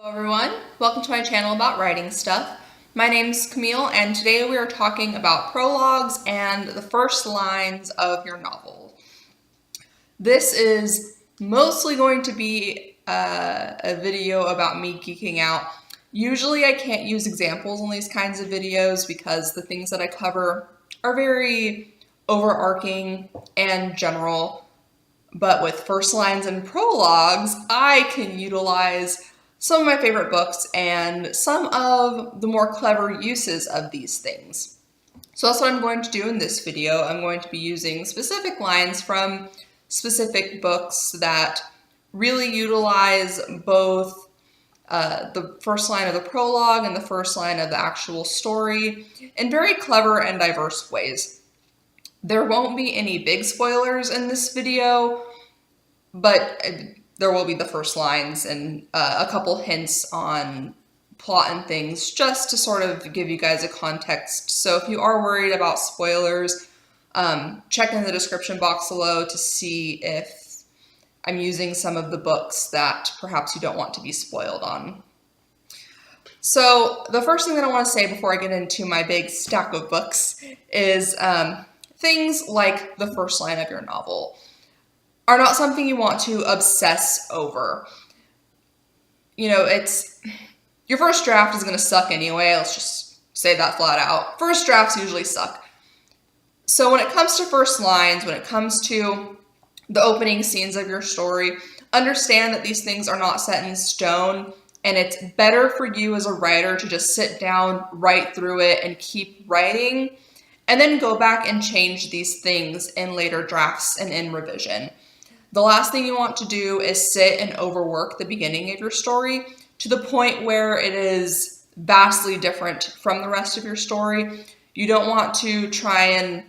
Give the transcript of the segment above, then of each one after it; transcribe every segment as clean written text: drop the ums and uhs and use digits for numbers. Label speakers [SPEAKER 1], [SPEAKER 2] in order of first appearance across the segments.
[SPEAKER 1] Hello everyone, welcome to my channel about writing stuff. My name's Camille and today we are talking about prologues and the first lines of your novel. This is mostly going to be a video about me geeking out. Usually I can't use examples on these kinds of videos because the things that I cover are very overarching and general, but with first lines and prologues I can utilize some of my favorite books and some of the more clever uses of these things. So that's what I'm going to do in this video. I'm going to be using specific lines from specific books that really utilize both the first line of the prologue and the first line of the actual story in very clever and diverse ways. There won't be any big spoilers in this video, but there will be the first lines and a couple hints on plot and things just to sort of give you guys a context. So if you are worried about spoilers, check in the description box below to see if I'm using some of the books that perhaps you don't want to be spoiled on. So the first thing that I want to say before I get into my big stack of books is things like the first line of your novel are not something you want to obsess over. You know, your first draft is going to suck anyway. Let's just say that flat out. First drafts usually suck. So when it comes to first lines, when it comes to the opening scenes of your story, understand that these things are not set in stone, and it's better for you as a writer to just sit down, write through it, and keep writing, and then go back and change these things in later drafts and in revision. The last thing you want to do is sit and overwork the beginning of your story to the point where it is vastly different from the rest of your story. You don't want to try and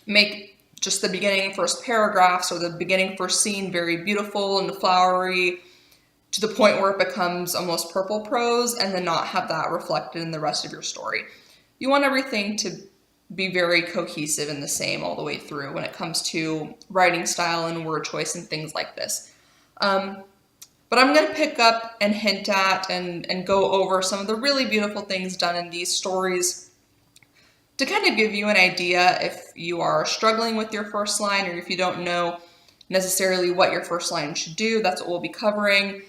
[SPEAKER 1] make just the beginning first paragraphs or the beginning first scene very beautiful and flowery to the point where it becomes almost purple prose and then not have that reflected in the rest of your story. You want everything to be very cohesive and the same all the way through when it comes to writing style and word choice and things like this. But I'm going to pick up and hint at and go over some of the really beautiful things done in these stories to kind of give you an idea if you are struggling with your first line or if you don't know necessarily what your first line should do. That's what we'll be covering.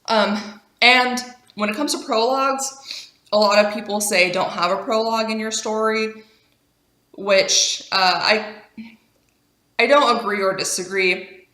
[SPEAKER 1] And when it comes to prologues, a lot of people say don't have a prologue in your story, which I don't agree or disagree.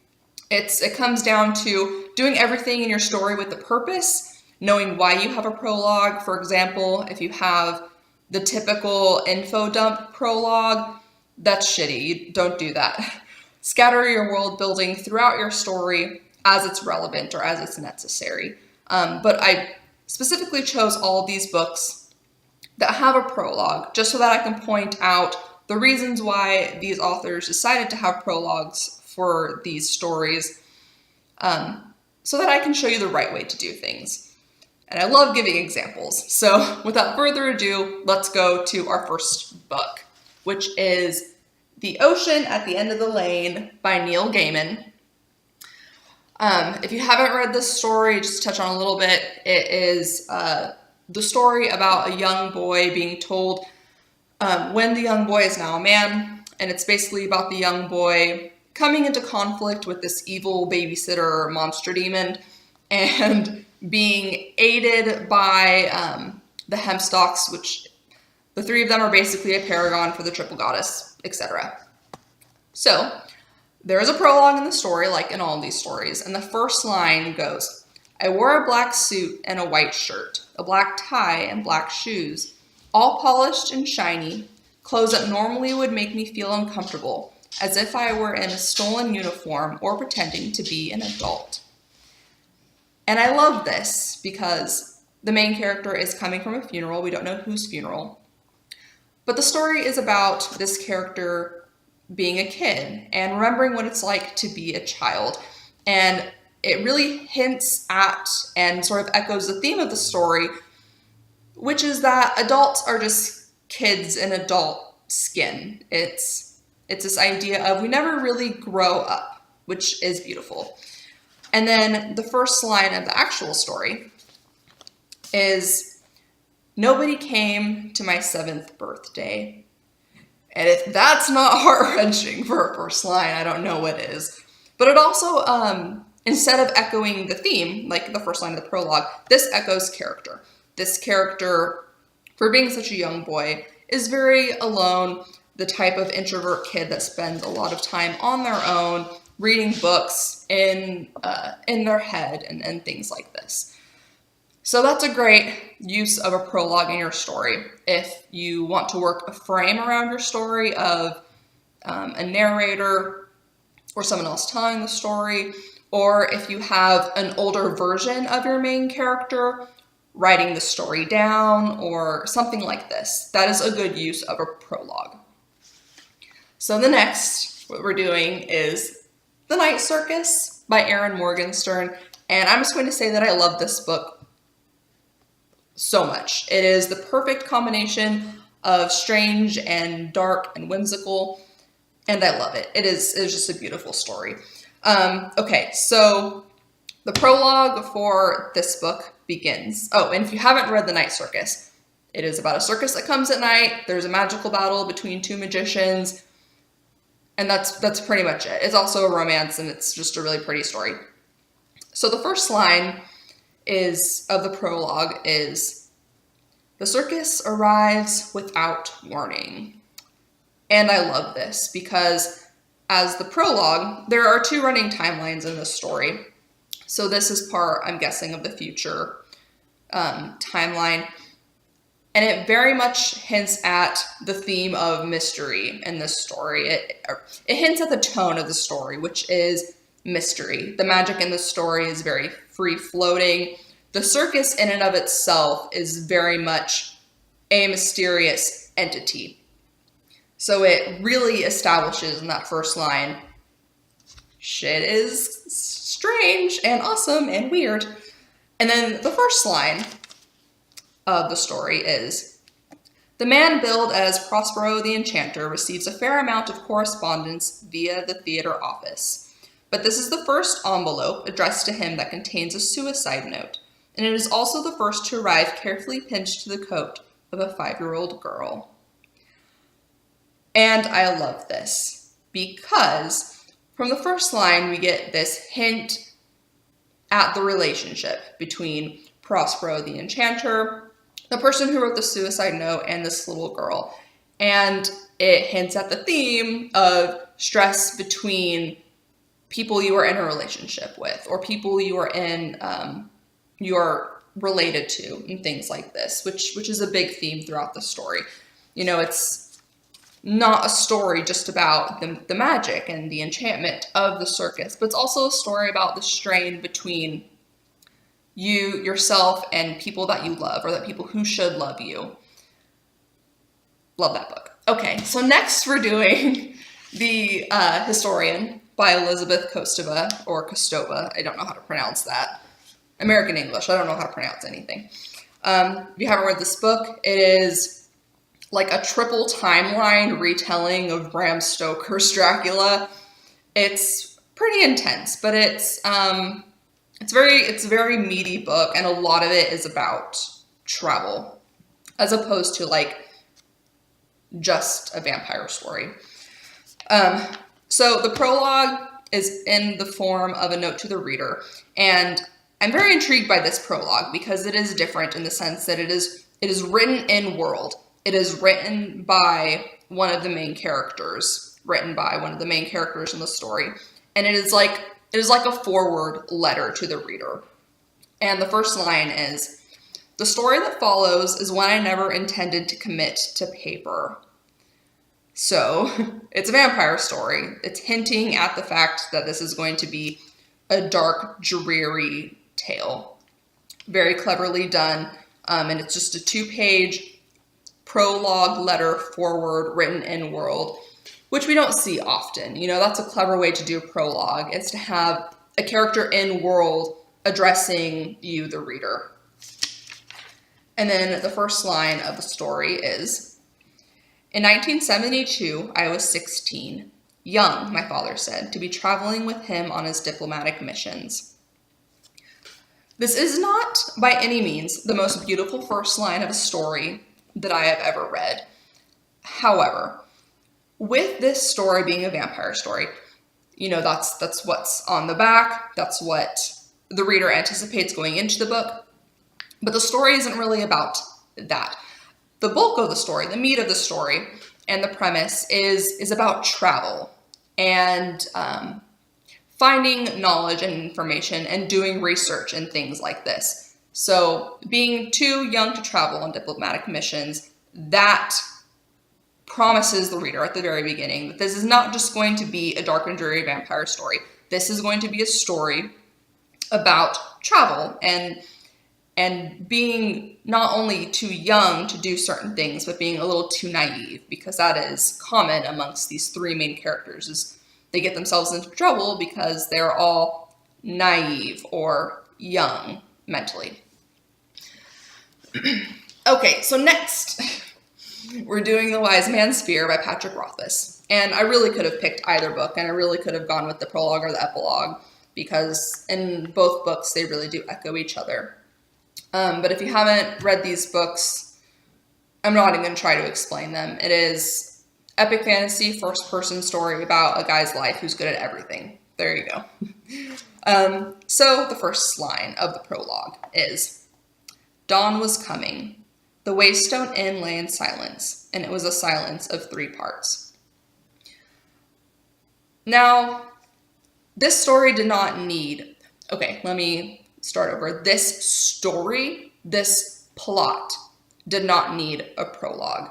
[SPEAKER 1] It comes down to doing everything in your story with a purpose, knowing why you have a prologue. For example, if you have the typical info dump prologue, that's shitty. You don't do that. Scatter your world building throughout your story as it's relevant or as it's necessary. But I specifically chose all of these books that have a prologue just so that I can point out the reasons why these authors decided to have prologues for these stories, so that I can show you the right way to do things. And I love giving examples. So without further ado, let's go to our first book, which is The Ocean at the End of the Lane by Neil Gaiman. If you haven't read this story, just to touch on a little bit, it is the story about a young boy being told when the young boy is now a man, and it's basically about the young boy coming into conflict with this evil babysitter monster demon and being aided by the Hempstocks, which the three of them are basically a paragon for the triple goddess, etc. So there is a prologue in the story, like in all these stories, and the first line goes, "I wore a black suit and a white shirt, a black tie and black shoes, all polished and shiny, clothes that normally would make me feel uncomfortable, as if I were in a stolen uniform or pretending to be an adult." And I love this because the main character is coming from a funeral. We don't know whose funeral. But the story is about this character being a kid and remembering what it's like to be a child. And it really hints at and sort of echoes the theme of the story, which is that adults are just kids in adult skin. It's this idea of we never really grow up, which is beautiful. And then the first line of the actual story is, nobody came to my 7th birthday. And if that's not heart-wrenching for a first line, I don't know what is. But it also, instead of echoing the theme, like the first line of the prologue, this echoes character. This character, for being such a young boy, is very alone, the type of introvert kid that spends a lot of time on their own, reading books in their head and things like this. So that's a great use of a prologue in your story. If you want to work a frame around your story of a narrator or someone else telling the story, or if you have an older version of your main character writing the story down or something like this, that is a good use of a prologue. So the next, what we're doing is The Night Circus by Erin Morgenstern, and I'm just going to say that I love this book so much. It is the perfect combination of strange and dark and whimsical, and I love it. It is just a beautiful story. Okay, so the prologue for this book begins. Oh, and if you haven't read The Night Circus, it is about a circus that comes at night. There's a magical battle between 2 magicians, and that's pretty much it. It's also a romance, and it's just a really pretty story. So the first line of the prologue is, the circus arrives without warning. And I love this because as the prologue, there are 2 running timelines in this story. So this is part, I'm guessing, of the future timeline. And it very much hints at the theme of mystery in this story. It hints at the tone of the story, which is mystery. The magic in the story is very free-floating. The circus in and of itself is very much a mysterious entity. So it really establishes in that first line, shit is strange and awesome and weird. And then the first line of the story is, the man billed as Prospero the Enchanter receives a fair amount of correspondence via the theater office. But this is the first envelope addressed to him that contains a suicide note, and it is also the first to arrive carefully pinched to the coat of a 5-year-old girl. And I love this because from the first line, we get this hint at the relationship between Prospero the Enchanter, the person who wrote the suicide note, and this little girl. And it hints at the theme of stress between people you are in a relationship with, or people you are in, you're related to, and things like this, which is a big theme throughout the story. You know, it's not a story just about the magic and the enchantment of the circus, but it's also a story about the strain between you, yourself, and people that you love, or that people who should love you. Love that book. Okay, so next we're doing The Historian by Elizabeth Kostova, or Kostova. I don't know how to pronounce that. American English, I don't know how to pronounce anything. If you haven't read this book, it is like a triple timeline retelling of Bram Stoker's Dracula. It's pretty intense, but it's a very meaty book, and a lot of it is about travel, as opposed to like just a vampire story. So the prologue is in the form of a note to the reader, and I'm very intrigued by this prologue because it is different in the sense that it is written in world. It is written by one of the main characters, in the story. And it is like a forward letter to the reader. And the first line is, the story that follows is one I never intended to commit to paper. So it's a vampire story. It's hinting at the fact that this is going to be a dark, dreary tale. Very cleverly done. And it's just a 2-page prologue letter forward written in world, which we don't see often. You know, that's a clever way to do a prologue, is to have a character in world addressing you, the reader. And then the first line of the story is, in 1972, I was 16. Young, my father said, to be traveling with him on his diplomatic missions. This is not by any means the most beautiful first line of a story that I have ever read. However, with this story being a vampire story, that's what's on the back. That's what the reader anticipates going into the book. But the story isn't really about that. The bulk of the story, the meat of the story, and the premise is about travel and finding knowledge and information and doing research and things like this. So being too young to travel on diplomatic missions, that promises the reader at the very beginning that this is not just going to be a dark and dreary vampire story. This is going to be a story about travel and being not only too young to do certain things, but being a little too naive, because that is common amongst these three main characters, is they get themselves into trouble because they're all naive or young mentally. Okay, so next, we're doing The Wise Man's Fear by Patrick Rothfuss. And I really could have picked either book, and I really could have gone with the prologue or the epilogue, because in both books, they really do echo each other. But if you haven't read these books, I'm not even going to try to explain them. It is epic fantasy, first-person story about a guy's life who's good at everything. There you go. So the first line of the prologue is, "Dawn was coming. The Waystone Inn lay in silence, and it was a silence of 3 parts." Now, this story did not need... Okay, let me start over. This story, this plot, did not need a prologue.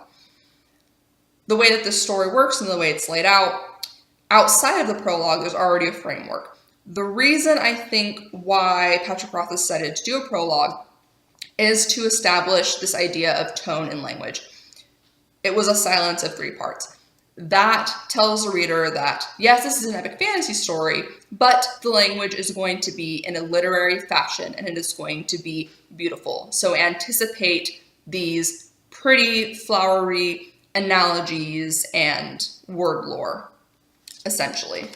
[SPEAKER 1] The way that this story works and the way it's laid out, outside of the prologue, there's already a framework. The reason I think why Patrick Rothfuss decided to do a prologue is to establish this idea of tone and language. It was a silence of 3 parts. That tells the reader that, yes, this is an epic fantasy story, but the language is going to be in a literary fashion, and it is going to be beautiful. So anticipate these pretty, flowery analogies and word lore, essentially.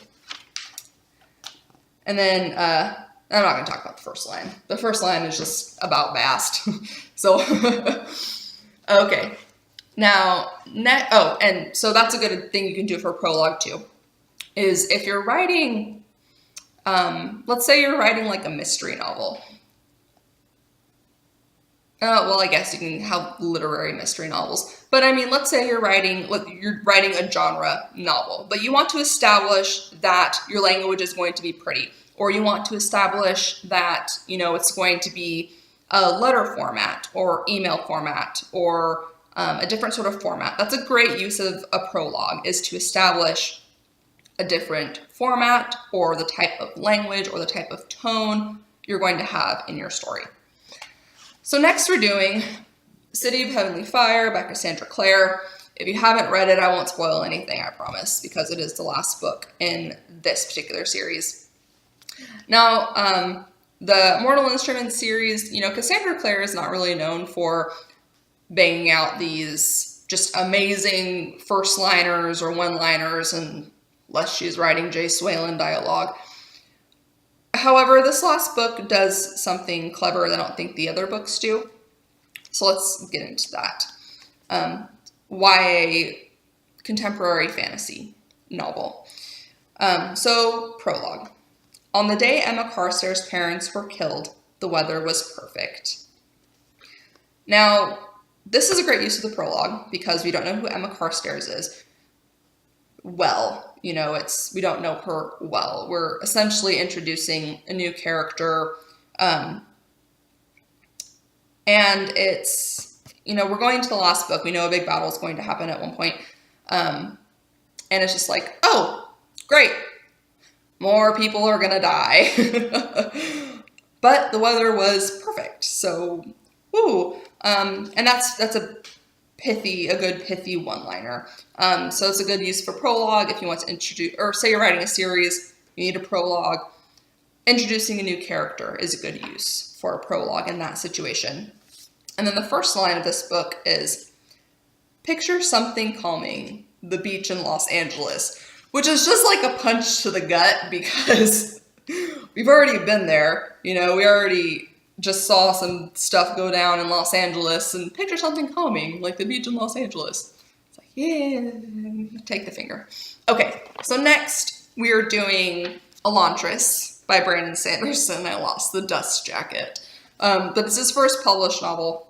[SPEAKER 1] And then, I'm not going to talk about the first line. The first line is just about Bast. So, okay. Now, and so that's a good thing you can do for a prologue too, is if you're writing, let's say you're writing like a mystery novel. Well, I guess you can have literary mystery novels, but I mean, let's say you're writing a genre novel, but you want to establish that your language is going to be pretty, or you want to establish that, it's going to be a letter format or email format or a different sort of format. That's a great use of a prologue, is to establish a different format or the type of language or the type of tone you're going to have in your story. So next we're doing City of Heavenly Fire by Cassandra Clare. If you haven't read it, I won't spoil anything, I promise, because it is the last book in this particular series. Now, the Mortal Instruments series, Cassandra Clare is not really known for banging out these just amazing first-liners or one-liners, unless she's writing Jay Swalen dialogue. However, this last book does something clever that I don't think the other books do. So let's get into that. YA contemporary fantasy novel. So, prologue. On the day Emma Carstairs' parents were killed, the weather was perfect. Now, this is a great use of the prologue because we don't know who Emma Carstairs is. Well, we don't know her well. We're essentially introducing a new character, and it's, we're going to the last book. We know a big battle is going to happen at one point, and it's just like, oh, great, more people are gonna die. But the weather was perfect, so woo. And that's a good pithy one-liner. So it's a good use for prologue if you want to introduce, or say you're writing a series, you need a prologue. Introducing a new character is a good use for a prologue in that situation. And then the first line of this book is, "Picture something calming, the beach in Los Angeles," which is just like a punch to the gut because we've already been there. We already just saw some stuff go down in Los Angeles and picture something calming, like the beach in Los Angeles. It's like, yeah, take the finger. Okay, so next we are doing Elantris by Brandon Sanderson. I lost the dust jacket. But it's his first published novel.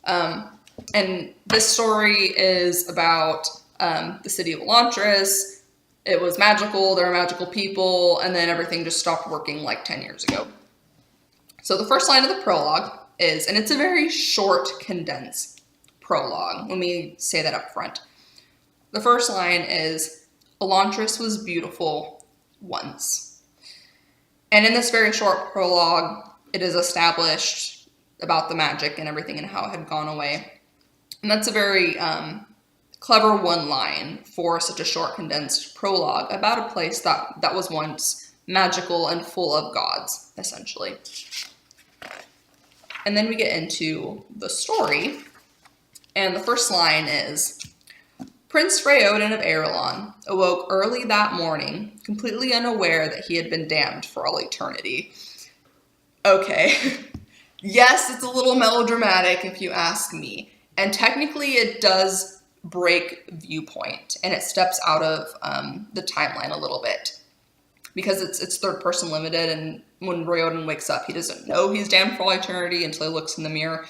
[SPEAKER 1] And this story is about the city of Elantris. It was magical, there were magical people, and then everything just stopped working like 10 years ago. So the first line of the prologue is, and it's a very short, condensed prologue, let me say that up front. The first line is, Elantris was beautiful once. And in this very short prologue, it is established about the magic and everything and how it had gone away. And that's a very clever one line for such a short, condensed prologue about a place that was once magical and full of gods, essentially. And then we get into the story. And the first line is, Prince Raoden of Erelon awoke early that morning, completely unaware that he had been damned for all eternity. Okay. Yes, it's a little melodramatic if you ask me. And technically it does break viewpoint and it steps out of the timeline a little bit. Because it's third person limited, and when Raoden wakes up, he doesn't know he's damned for all eternity until he looks in the mirror.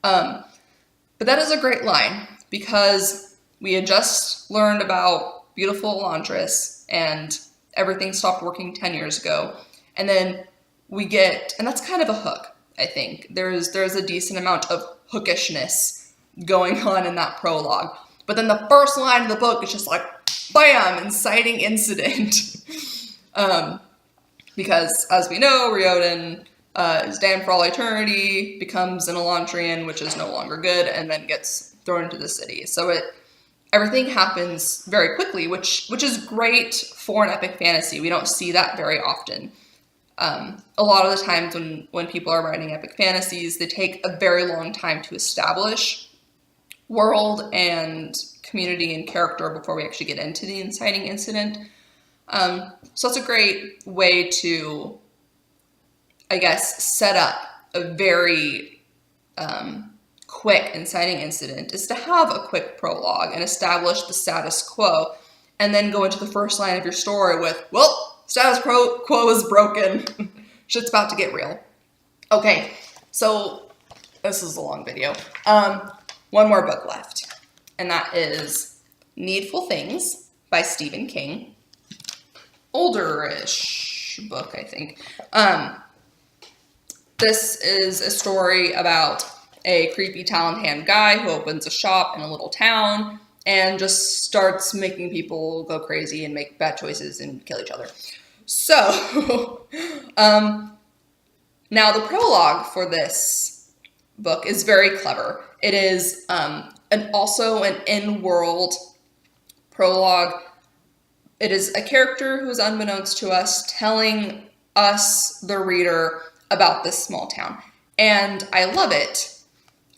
[SPEAKER 1] But that is a great line, because we had just learned about beautiful Elantris, and everything stopped working 10 years ago. And then we get, and that's kind of a hook, I think. There's a decent amount of hookishness going on in that prologue. But then the first line of the book is just like, bam, inciting incident. Because, as we know, Raoden is damned for all eternity, becomes an Elantrian, which is no longer good, and then gets thrown into the city. So everything happens very quickly, which is great for an epic fantasy. We don't see that very often. A lot of the times when people are writing epic fantasies, they take a very long time to establish world and community and character before we actually get into the inciting incident. So it's a great way to, I guess, set up a very quick inciting incident, is to have a quick prologue and establish the status quo, and then go into the first line of your story with, well, status quo is broken. Shit's about to get real. Okay, so this is a long video. One more book left, and that is Needful Things by Stephen King. Older-ish book, I think. This is a story about a creepy talent hand guy who opens a shop in a little town and just starts making people go crazy and make bad choices and kill each other. So, now the prologue for this book is very clever. It is also an in-world prologue. It is a character who is unbeknownst to us telling us, the reader, about this small town. And I love it.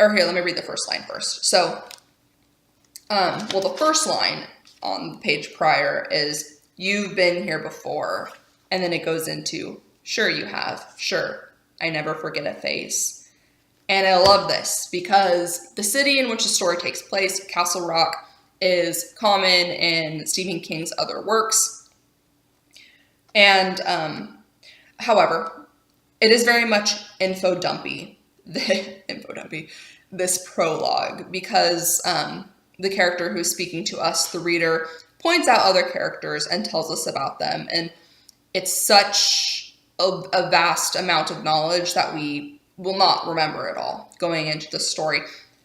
[SPEAKER 1] Or here, let me read the first line first. So, the first line on the page prior is, you've been here before. And then it goes into, sure you have. Sure, I never forget a face. And I love this because the city in which the story takes place, Castle Rock, is common in Stephen King's other works. And, however, it is very much info dumpy, this prologue, because the character who's speaking to us, the reader, points out other characters and tells us about them. And it's such a vast amount of knowledge that we will not remember it all going into the story.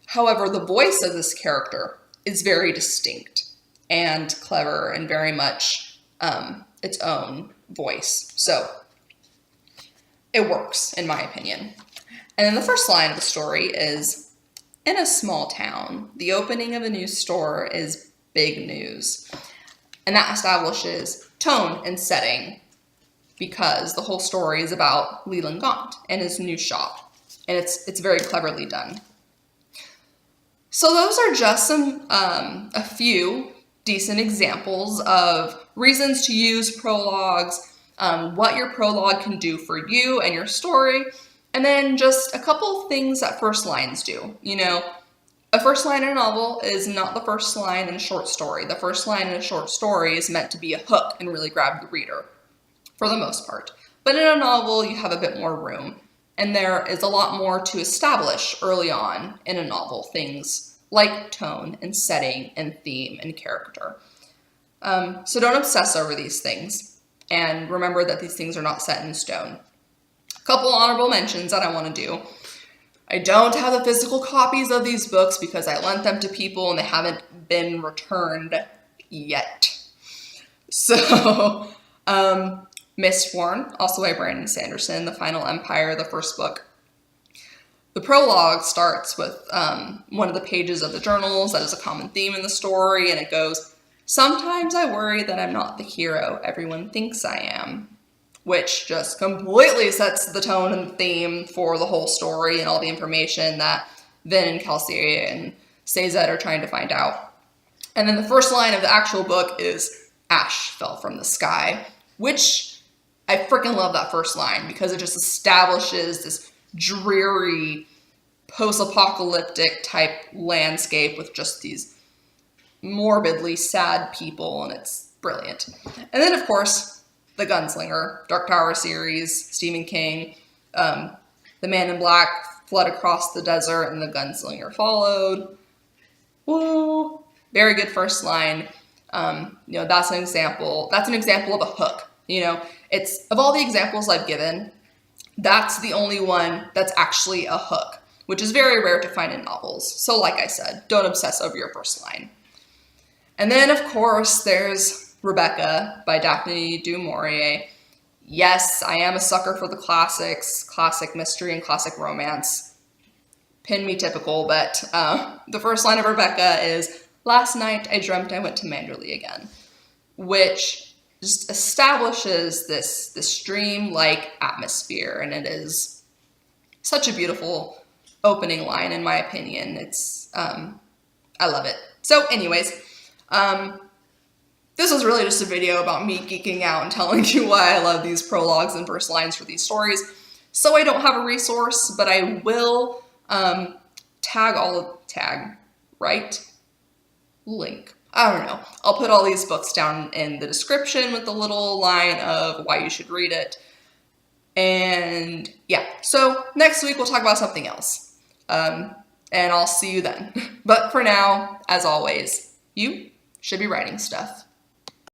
[SPEAKER 1] However, the voice of this character is very distinct and clever and very much its own voice. So it works, in my opinion. And then the first line of the story is, in a small town, the opening of a new store is big news. And that establishes tone and setting, because the whole story is about Leland Gaunt and his new shop. And it's very cleverly done. So those are just a few decent examples of reasons to use prologues, what your prologue can do for you and your story. And then just a couple things that first lines do. You know, a first line in a novel is not the first line in a short story. The first line in a short story is meant to be a hook and really grab the reader, for the most part. But in a novel, you have a bit more room. And there is a lot more to establish early on in a novel. Things like tone and setting and theme and character. So don't obsess over these things. And remember that these things are not set in stone. A couple honorable mentions that I want to do. I don't have the physical copies of these books because I lent them to people and they haven't been returned yet. So, Mistborn, also by Brandon Sanderson, The Final Empire, the first book. The prologue starts with one of the pages of the journals that is a common theme in the story, and it goes, "Sometimes I worry that I'm not the hero everyone thinks I am," which just completely sets the tone and theme for the whole story and all the information that Vin and Kelsey and Sazed are trying to find out. And then the first line of the actual book is, "Ash fell from the sky," which I freaking love that first line because it just establishes this dreary, post-apocalyptic type landscape with just these morbidly sad people, and it's brilliant. And then, of course, the Gunslinger, Dark Tower series, Stephen King, the Man in Black fled across the desert and the Gunslinger followed. Woo! Very good first line. You know, that's an example of a hook. You know, it's, of all the examples I've given, that's the only one that's actually a hook, which is very rare to find in novels. So like I said, don't obsess over your first line. And then, of course, there's Rebecca by Daphne du Maurier. Yes, I am a sucker for the classics, classic mystery and classic romance. Pin me typical, but the first line of Rebecca is, "Last night I dreamt I went to Manderley again," which just establishes this dream-like atmosphere, and it is such a beautiful opening line, in my opinion. It's, I love it. So anyways, this was really just a video about me geeking out and telling you why I love these prologues and first lines for these stories. So I don't have a resource, but I will link. I don't know. I'll put all these books down in the description with the little line of why you should read it. And yeah, so next week we'll talk about something else. And I'll see you then. But for now, as always, you should be writing stuff.